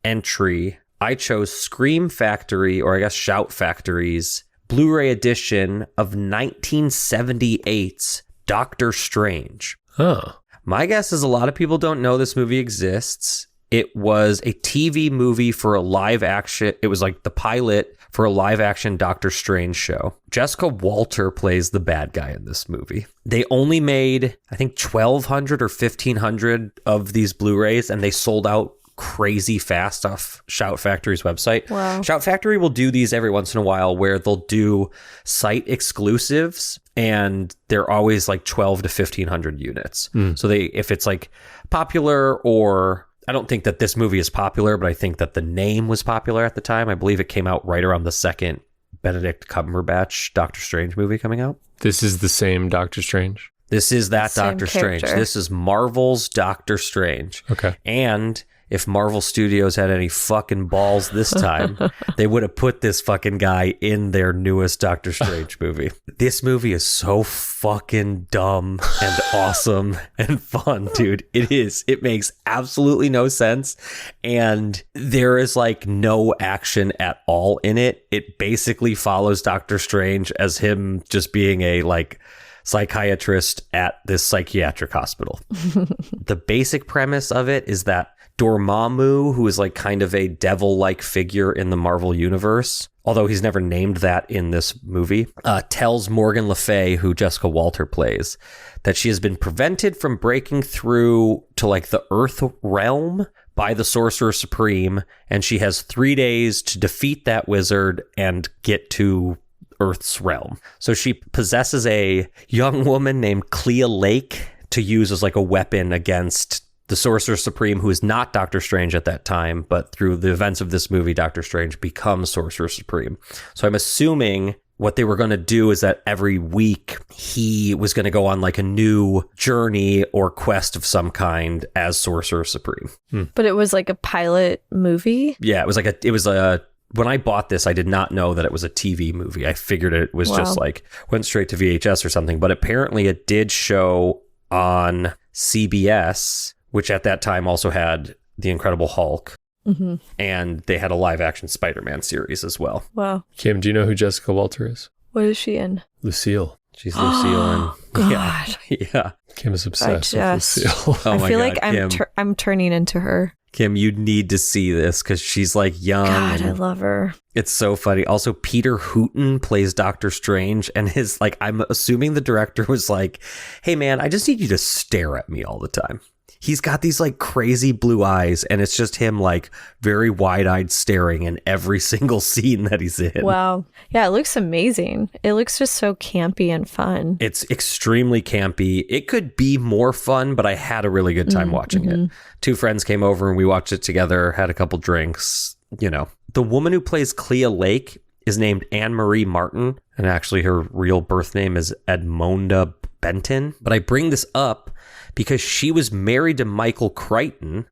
B: entry, I chose Scream Factory, or I guess Shout Factory's Blu-ray edition of 1978's Doctor Strange.
A: Oh.
B: My guess is a lot of people don't know this movie exists. It was a TV movie for a live action. It was like the pilot for a live action Doctor Strange show. Jessica Walter plays the bad guy in this movie. They only made, I think, 1,200 or 1,500 of these Blu-rays, and they sold out crazy fast off Shout Factory's website.
C: Wow.
B: Shout Factory will do these every once in a while where they'll do site exclusives, and they're always like 12 to 1,500 units. So if it's like popular, or I don't think that this movie is popular, but I think that the name was popular at the time. I believe it came out right around the second Benedict Cumberbatch Doctor Strange movie coming out.
A: This is the same Doctor Strange?
B: This is that
C: Same
B: Doctor Strange.
C: character.
B: This is Marvel's Doctor Strange.
A: Okay.
B: And if Marvel Studios had any fucking balls this time, they would have put this fucking guy in their newest Doctor Strange movie. This movie is so fucking dumb and awesome and fun, dude. It is. It makes absolutely no sense. And there is like no action at all in it. It basically follows Doctor Strange as him just being a like psychiatrist at this psychiatric hospital. The basic premise of it is that Dormammu, who is like kind of a devil-like figure in the Marvel universe, although he's never named that in this movie, tells Morgan Le Fay, who Jessica Walter plays, that she has been prevented from breaking through to like the Earth realm by the Sorcerer Supreme, and she has 3 days to defeat that wizard and get to Earth's realm. So she possesses a young woman named Clea Lake to use as like a weapon against the Sorcerer Supreme, who is not Doctor Strange at that time, but through the events of this movie, Doctor Strange becomes Sorcerer Supreme. So I'm assuming what they were going to do is that every week he was going to go on like a new journey or quest of some kind as Sorcerer Supreme.
C: But it was like a pilot movie.
B: Yeah, it was a when I bought this, I did not know that it was a TV movie. I figured it was just like went straight to VHS or something, but apparently it did show on CBS, which at that time also had The Incredible Hulk.
C: Mm-hmm.
B: And they had a live action Spider-Man series as well.
C: Wow.
A: Kim, do you know who Jessica Walter is?
C: What is she in?
A: Lucille.
B: She's Lucille and
C: God.
B: yeah.
A: Kim is obsessed with
C: just-
A: Lucille.
B: Oh
C: I
B: my
C: feel
B: God,
C: like
B: Kim.
C: I'm turning into her.
B: Kim, you need to see this because she's like young.
C: God, I
B: and
C: love her.
B: it's so funny. Also, Peter Hooton plays Doctor Strange, and his like, I'm assuming the director was like, "Hey, man, I just need you to stare at me all the time." He's got these like crazy blue eyes, and it's just him like very wide-eyed staring in every single scene that he's in.
C: Wow. Yeah, it looks amazing. It looks just so campy and fun.
B: It's extremely campy. It could be more fun, but I had a really good time watching it. 2 friends came over and we watched it together, had a couple drinks, you know. The woman who plays Clea Lake is named Anne-Marie Martin, and actually her real birth name is Edmonda Benton. But I bring this up because she was married to Michael Crichton,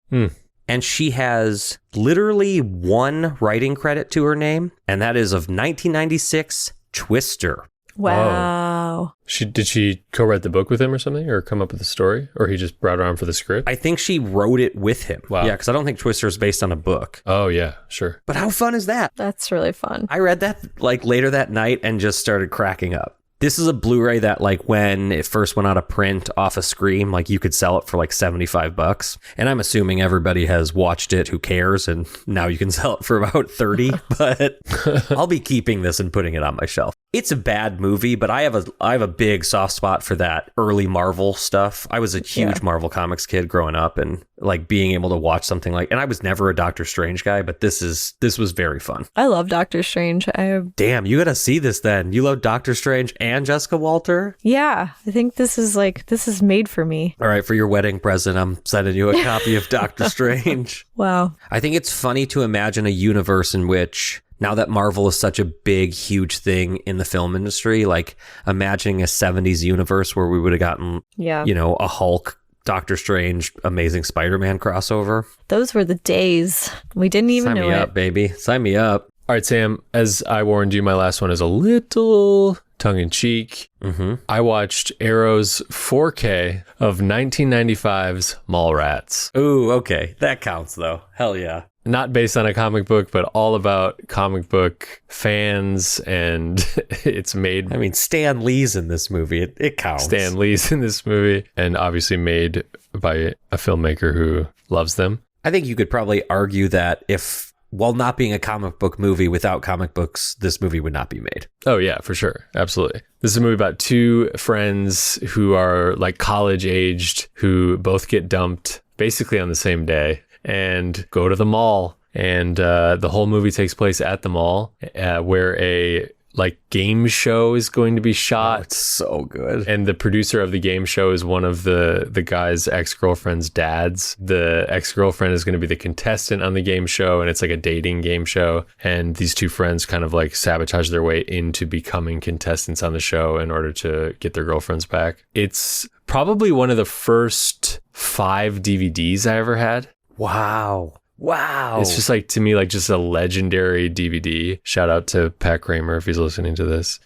B: and she has literally 1 writing credit to her name, and that is of 1996 Twister.
C: Wow.
A: Did she co-write the book with him or something, or come up with the story, or he just brought her on for the script?
B: I think she wrote it with him.
A: Wow.
B: Yeah, because I don't think Twister is based on a book.
A: Oh yeah, sure.
B: But how fun is that?
C: That's really fun.
B: I read that like later that night and just started cracking up. This is a Blu-ray that like when it first went out of print off of Scream, like you could sell it for like $75. And I'm assuming everybody has watched it who cares, and now you can sell it for about 30, but I'll be keeping this and putting it on my shelf. It's a bad movie, but I have a big soft spot for that early Marvel stuff. I was a huge Marvel Comics kid growing up, and like being able to watch something like, and I was never a Doctor Strange guy, but this was very fun.
C: I love Doctor Strange.
B: Damn, you got to see this then. You love Doctor Strange and Jessica Walter?
C: Yeah, I think this is made for me.
B: All right, for your wedding present, I'm sending you a copy of Doctor Strange.
C: Wow.
B: I think it's funny to imagine a universe in which, now that Marvel is such a big, huge thing in the film industry, like imagining a 70s universe where we would have gotten, you know, a Hulk, Doctor Strange, Amazing Spider-Man crossover.
C: Those were the days. We didn't even know it.
B: Sign me up, baby. Sign me up.
A: All right, Sam, as I warned you, my last one is a little tongue-in-cheek. I watched Arrow's 4K of 1995's Mallrats.
B: Ooh, okay. That counts, though. Hell yeah.
A: Not based on a comic book, but all about comic book fans, and it's made...
B: I mean, Stan Lee's in this movie. It counts.
A: Stan Lee's in this movie, and obviously made by a filmmaker who loves them.
B: I think you could probably argue that if, while not being a comic book movie, without comic books, this movie would not be made.
A: Oh, yeah, for sure. Absolutely. This is a movie about 2 friends who are like college-aged, who both get dumped basically on the same day and go to the mall. And the whole movie takes place at the mall, where a like game show is going to be
B: Oh,
A: shot.
B: it's so good.
A: And the producer of the game show is one of the guy's ex-girlfriend's dads. The ex-girlfriend is going to be the contestant on the game show, and it's like a dating game show. And these two friends kind of like sabotage their way into becoming contestants on the show in order to get their girlfriends back. It's probably one of the first 5 DVDs I ever had.
B: Wow.
A: It's just like, to me, like just a legendary DVD. Shout out to Pat Kramer if he's listening to this.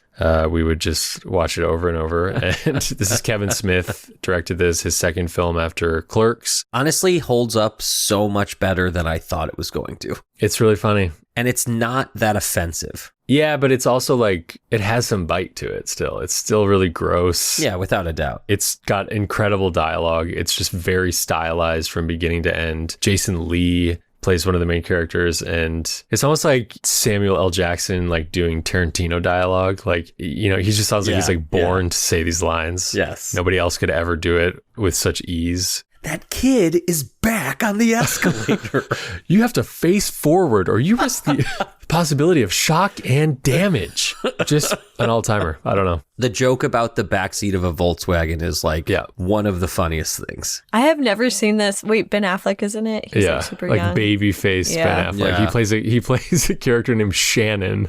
A: We would just watch it over and over. And this is Kevin Smith directed this, his second film after Clerks.
B: Honestly, holds up so much better than I thought it was going to.
A: It's really funny.
B: And it's not that offensive.
A: Yeah, but it's also like, it has some bite to it still. It's still really gross.
B: Yeah, without a doubt.
A: It's got incredible dialogue. It's just very stylized from beginning to end. Jason Lee plays one of the main characters, and it's almost like Samuel L. Jackson like doing Tarantino dialogue. Like, you know, he just sounds like he's like born to say these lines.
B: Yes.
A: Nobody else could ever do it with such ease.
B: That kid is back on the escalator.
A: You have to face forward or you risk the possibility of shock and damage. Just an all-timer. I don't know.
B: The joke about the backseat of a Volkswagen is like one of the funniest things.
C: I have never seen this. Wait, Ben Affleck is in it? He's like super young.
A: Baby face Ben Affleck.
B: Yeah.
A: He plays a character named Shannon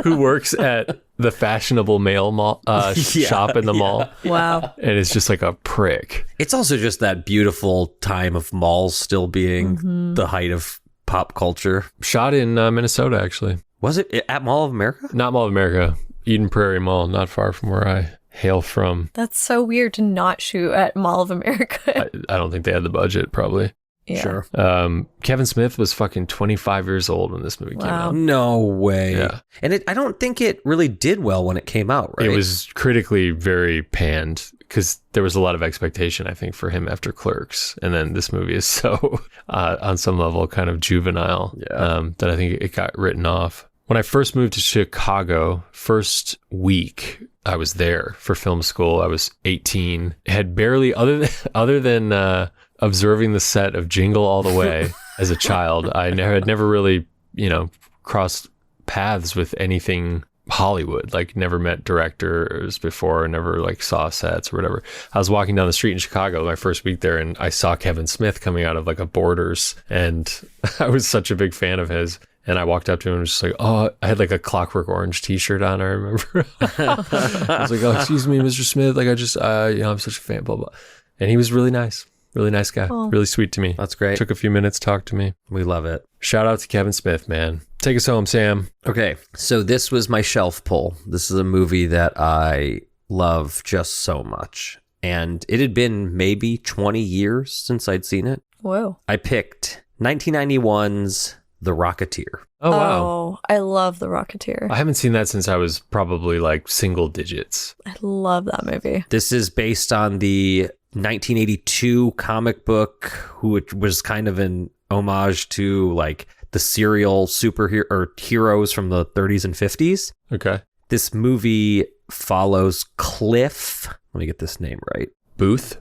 A: who works at the fashionable male mall, shop in the mall.
C: Wow.
A: And it's just like a prick.
B: It's also just that beautiful time of malls still being the height of pop culture.
A: Shot in Minnesota, actually.
B: Was it at Mall of America?
A: Not Mall of America. Eden Prairie Mall, not far from where I hail from.
C: That's so weird to not shoot at Mall of America.
A: I don't think they had the budget, probably.
C: Yeah.
B: Sure.
A: Kevin Smith was fucking 25 years old when this movie came out.
B: No way.
A: Yeah.
B: And I don't think it really did well when it came out, right?
A: It was critically very panned because there was a lot of expectation, I think, for him after Clerks. And then this movie is so, on some level, kind of juvenile that I think it got written off. When I first moved to Chicago, first week I was there for film school, I was 18, had barely, other than observing the set of Jingle All the Way as a child, I had never really, crossed paths with anything Hollywood, like never met directors before, never like saw sets or whatever. I was walking down the street in Chicago my first week there, and I saw Kevin Smith coming out of like a Borders, and I was such a big fan of his. And I walked up to him and was just like, oh, I had like a Clockwork Orange t-shirt on, I remember. I was like, oh, excuse me, Mr. Smith. Like, I just, I'm such a fan, blah, blah. And he was really nice. Really nice guy. Oh. Really sweet to me.
B: That's great.
A: Took a few minutes to talk to me.
B: We love it.
A: Shout out to Kevin Smith, man. Take us home, Sam.
B: Okay. So this was my shelf pull. This is a movie that I love just so much. And it had been maybe 20 years since I'd seen it.
C: Whoa.
B: I picked 1991's The Rocketeer.
A: Oh, wow.
C: Oh, I love The Rocketeer.
A: I haven't seen that since I was probably like single digits.
C: I love that movie.
B: This is based on the 1982 comic book, which was kind of an homage to like the serial superhero or heroes from the 30s and 50s.
A: Okay.
B: This movie follows Cliff. Let me get this name right.
A: Booth.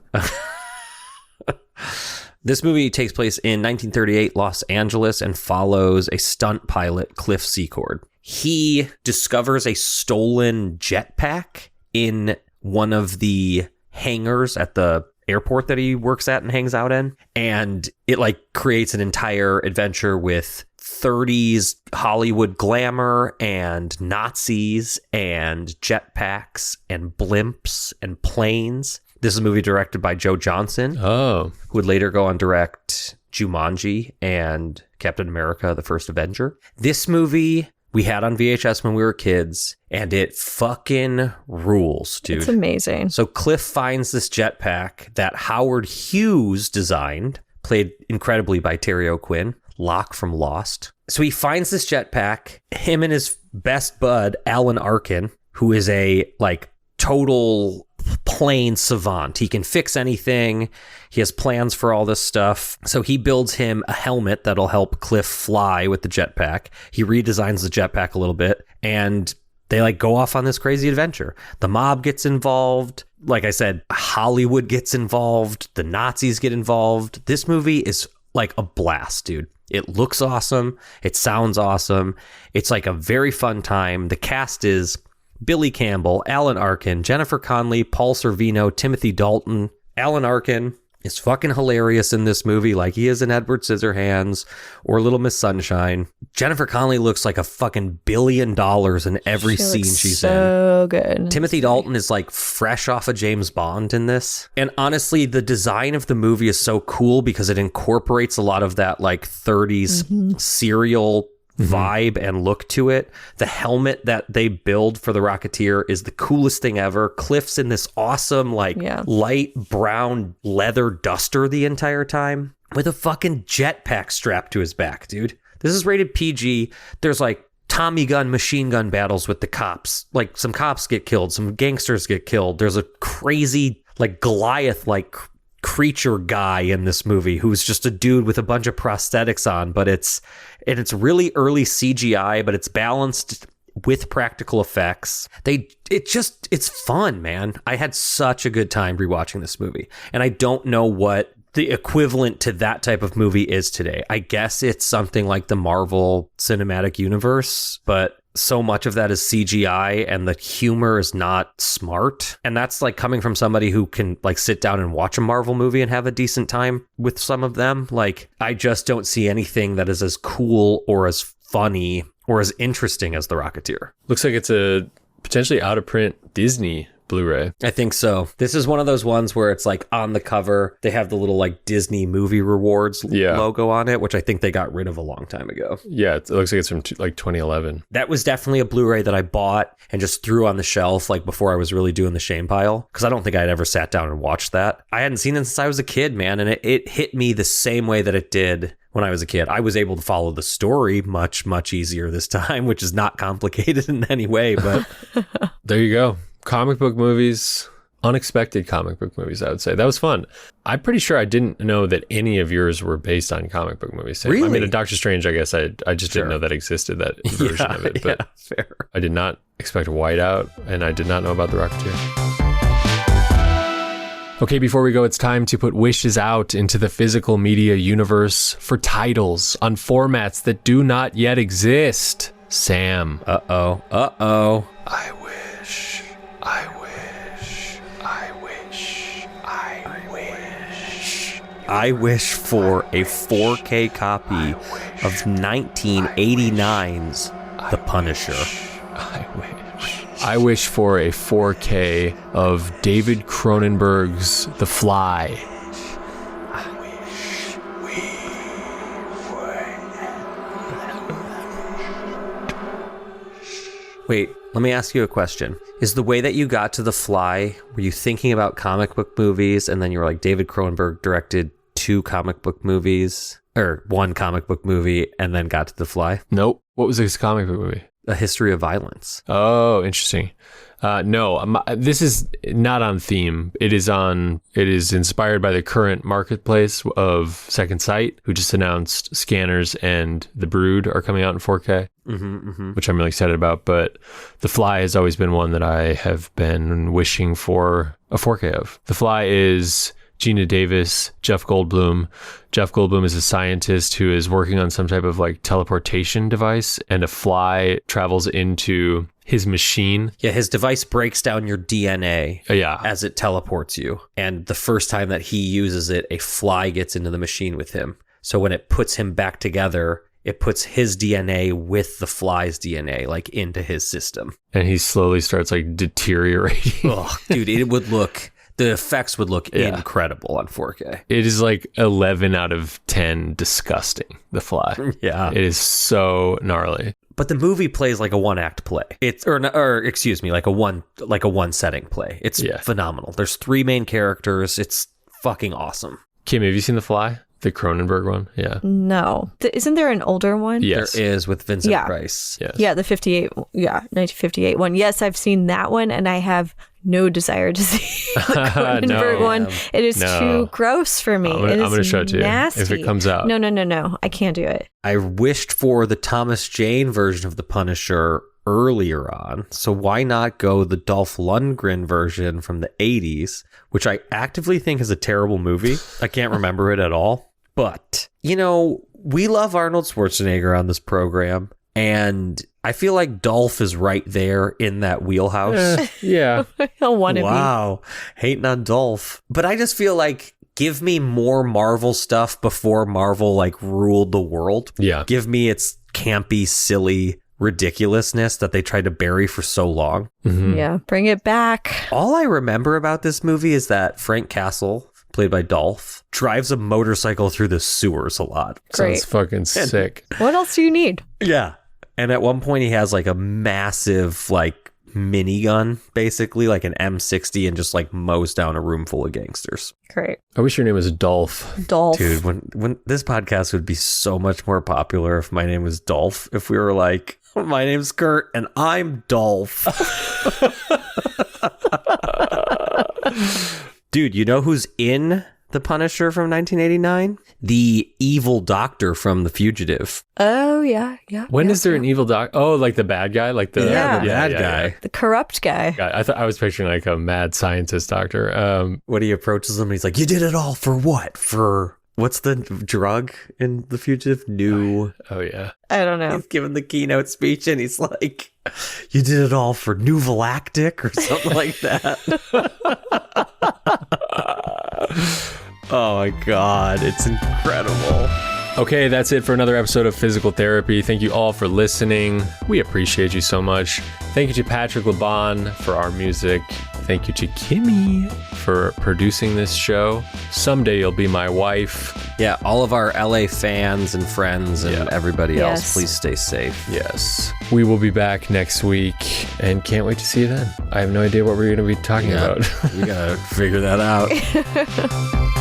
B: This movie takes place in 1938 Los Angeles and follows a stunt pilot, Cliff Secord. He discovers a stolen jetpack in one of the hangars at the airport that he works at and hangs out in. And it like creates an entire adventure with 30s Hollywood glamour and Nazis and jetpacks and blimps and planes. This is a movie directed by Joe Johnson, who would later go on direct Jumanji and Captain America, the First Avenger. This movie we had on VHS when we were kids, and it fucking rules, dude.
C: It's amazing.
B: So Cliff finds this jetpack that Howard Hughes designed, played incredibly by Terry O'Quinn, Locke from Lost. So he finds this jetpack, him and his best bud, Alan Arkin, who is a like total plane savant. He can fix anything. He has plans for all this stuff. So he builds him a helmet that'll help Cliff fly with the jetpack. He redesigns the jetpack a little bit, and they like go off on this crazy adventure. The mob gets involved. Like I said, Hollywood gets involved. The Nazis get involved. This movie is like a blast, dude. It looks awesome. It sounds awesome. It's like a very fun time. The cast is Billy Campbell, Alan Arkin, Jennifer Connelly, Paul Sorvino, Timothy Dalton. Alan Arkin is fucking hilarious in this movie, like he is in Edward Scissorhands or Little Miss Sunshine. Jennifer Connelly looks like a fucking $1 billion in every scene she's in.
C: So good.
B: Timothy Dalton is like fresh off of James Bond in this. And honestly, the design of the movie is so cool because it incorporates a lot of that like 30s serial vibe and look to it. The helmet that they build for the Rocketeer is the coolest thing ever. Cliff's in this awesome like light brown leather duster the entire time with a fucking jetpack strapped to his back, dude. This is rated PG. There's like Tommy gun, machine gun battles with the cops. Like some cops get killed, some gangsters get killed. There's a crazy like Goliath like creature guy in this movie who's just a dude with a bunch of prosthetics on, but it's really early CGI, but it's balanced with practical effects. It's fun, man. I had such a good time rewatching this movie, and I don't know what the equivalent to that type of movie is today. I guess it's something like the Marvel Cinematic Universe, but so much of that is CGI and the humor is not smart. And that's like coming from somebody who can like sit down and watch a Marvel movie and have a decent time with some of them. Like, I just don't see anything that is as cool or as funny or as interesting as The Rocketeer.
A: Looks like it's a potentially out of print Disney Blu-ray.
B: I think so. This is one of those ones where it's like on the cover, they have the little like Disney movie rewards logo on it, which I think they got rid of a long time ago.
A: Yeah, it looks like it's from like 2011.
B: That was definitely a Blu-ray that I bought and just threw on the shelf like before I was really doing the shame pile, because I don't think I'd ever sat down and watched that. I hadn't seen it since I was a kid, man, and it hit me the same way that it did when I was a kid. I was able to follow the story much, much easier this time, which is not complicated in any way, but
A: there you go. Comic book movies, unexpected comic book movies, I would say. That was fun. I'm pretty sure I didn't know that any of yours were based on comic book movies. Sam.
B: Really?
A: I mean, Doctor Strange, I guess I just didn't know that existed, that version of it. But
B: fair.
A: I did not expect Whiteout, and I did not know about The Rocketeer. Okay, before we go, it's time to put wishes out into the physical media universe for titles on formats that do not yet exist. Sam.
B: Uh-oh.
A: I wish.
B: I wish for a 4K copy of 1989's The Punisher.
A: I wish for a 4K of David Cronenberg's The Fly.
B: Wait, let me ask you a question. Is the way that you got to The Fly, were you thinking about comic book movies and then you were like, David Cronenberg directed 2 comic book movies, or 1 comic book movie, and then got to The Fly?
A: Nope. What was this comic book movie?
B: A History of Violence.
A: Oh, interesting. No, this is not on theme. It is inspired by the current marketplace of Second Sight, who just announced Scanners and The Brood are coming out in 4K, which I'm really excited about. But The Fly has always been one that I have been wishing for a 4K of. The Fly is Gina Davis, Jeff Goldblum. Jeff Goldblum is a scientist who is working on some type of like teleportation device, and a fly travels into his machine.
B: Yeah, his device breaks down your DNA as it teleports you. And the first time that he uses it, a fly gets into the machine with him. So when it puts him back together, it puts his DNA with the fly's DNA, like into his system.
A: And he slowly starts like deteriorating.
B: Oh, dude, the effects would look incredible on 4K.
A: It is like 11 out of 10 disgusting, The Fly.
B: Yeah.
A: It is so gnarly.
B: But the movie plays like a 1-act play. Like a one setting play. It's phenomenal. There's 3 main characters. It's fucking awesome.
A: Kim, have you seen The Fly? The Cronenberg one? Yeah.
C: No. Isn't there an older one?
A: Yes.
B: There is, with Vincent Price.
A: Yes.
C: Yeah, the 1958 one. Yes, I've seen that one, and I have no desire to see the Cronenberg one. It is too gross for me.
A: I'm going to show it to you if it comes out.
C: No. I can't do it.
B: I wished for the Thomas Jane version of The Punisher earlier on, so why not go the Dolph Lundgren version from the 80s, which I actively think is a terrible movie. I can't remember it at all. But, we love Arnold Schwarzenegger on this program, and I feel like Dolph is right there in that wheelhouse.
A: Yeah.
C: He'll want to
B: Wow. Hating on Dolph. But I just feel like give me more Marvel stuff before Marvel like ruled the world.
A: Yeah.
B: Give me its campy, silly ridiculousness that they tried to bury for so long.
C: be. Yeah, bring it back.
B: All I remember about this movie is that Frank Castle, played by Dolph, drives a motorcycle through the sewers a lot.
C: Great.
A: Sounds fucking sick.
C: What else do you need?
B: Yeah. And at one point he has like a massive like minigun, basically like an M60, and just like mows down a room full of gangsters.
C: Great.
A: I wish your name was Dolph.
C: Dolph.
B: Dude, when this podcast would be so much more popular if my name was Dolph, if we were like, my name's Kurt and I'm Dolph. Dude, you know who's in The Punisher from 1989? The evil doctor from The Fugitive.
C: Oh, yeah. Yeah.
A: When
C: yeah,
A: is there an evil doc? Oh, like the bad guy? Like the
C: Yeah.
B: The bad guy.
C: The corrupt guy.
A: Yeah. I thought I was picturing like a mad scientist doctor.
B: When he approaches him, he's like, you did it all for what? For what's the drug in The Fugitive?
A: Oh yeah.
C: I don't know.
B: He's giving the keynote speech and he's like, you did it all for New Galactic or something like that. Oh my God, it's incredible.
A: Okay, that's it for another episode of Physical Therapy. Thank you all for listening. We appreciate you so much. Thank you to Patrick Laban for our music. Thank you to Kimmy for producing this show. Someday you'll be my wife.
B: Yeah, all of our LA fans and friends and everybody else,
C: Yes.
B: please stay safe.
A: Yes. We will be back next week and can't wait to see you then. I have no idea what we're going to be talking about.
B: We gotta figure that out.